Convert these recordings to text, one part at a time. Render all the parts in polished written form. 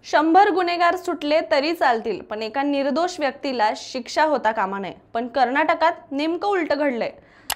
100 गुन्हेगार सुटले तरी चालतील, पण एका निर्दोष व्यक्तीला शिक्षा होता कामा नये। पण कर्नाटकात नेमकं उलट घडलंय।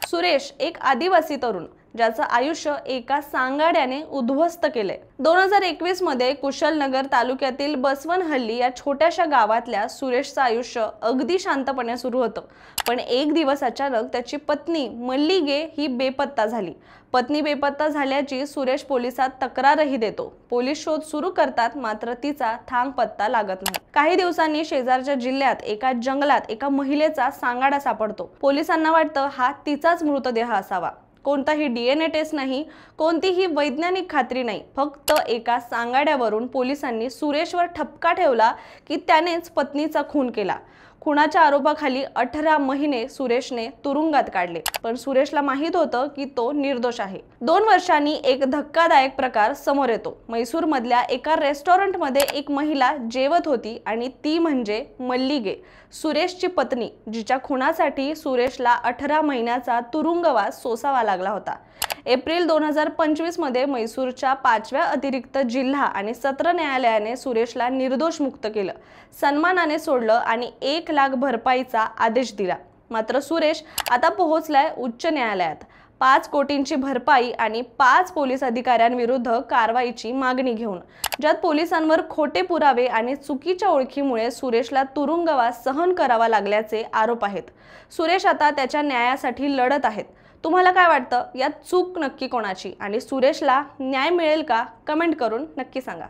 सुरेश एक आदिवासी तरुण ज्याचं आयुष्य एका सांगाड्याने उद्ध्वस्त केले। 2021 मध्ये कुशलनगर तालुक्यातील बसवनहल्ली या छोट्याशा गावातल्या सुरेशचं आयुष्य अगदी शांतपणे सुरू होतं। पण एक दिवस अचानक त्याची पत्नी मल्लिगे ही बेपत्ता झाली। पत्नी बेपत्ता झाल्याची सुरेश पोलिसात तक्रारही देतो। पोलीस शोध सुरू करतात, मात्र तिचा थांग पत्ता लागत नाही। काही दिवसांनी शेजारच्या जिल्ह्यात एका जंगलात एका महिलेचा सांगाडा सापडतो। पोलिसांना वाटतं हा तिचाच मृतदेह असावा। कोणताही डीएनए टेस्ट नाही, कोणतीही वैज्ञानिक खात्री नाही, फक्त एका सांगाड्यावरून पोलिसांनी सुरेशवर ठपका ठेवला की त्यानेच पत्नीचा खून केला। खुनाच्या आरोपाखाली 18 महिने सुरेशने तुरुंगात काढले, पण सुरेशला माहित होतं की तो निर्दोष आहे। 2 वर्षांनी एक धक्कादायक प्रकार समोर येतो। म्हैसूर मधल्या एका रेस्टॉरंटमध्ये एक महिला जेवत होती आणि ती म्हणजे मल्लिगे, सुरेशची पत्नी, जिच्या खुनासाठी सुरेशला 18 महिन्याचा तुरुंगवास सोसावा लागला होता। एप्रिल 2025 मध्ये म्हैसूरच्या 5व्या अतिरिक्त जिल्हा आणि सत्र न्यायालयाने सुरेशला निर्दोष मुक्त केलं, सन्मानाने सोडलं आणि 1 लाख भरपाईचा आदेश दिला। मात्र सुरेश आता पोहोचलाय उच्च न्यायालयात 5 कोटींची भरपाई आणि 5 पोलीस अधिकाऱ्यांविरुद्ध कारवाईची मागणी घेऊन, ज्यात पोलिसांवर खोटे पुरावे आणि चुकीच्या ओळखीमुळे सुरेशला तुरुंगवास सहन करावा लागल्याचे आरोप आहेत। सुरेश आता त्याच्या न्यायासाठी लढत आहेत। तुम्हाला काय वाटतं, यात चूक नक्की कोणाची आणि सुरेशला न्याय मिळेल का? कमेंट करून नक्की सांगा।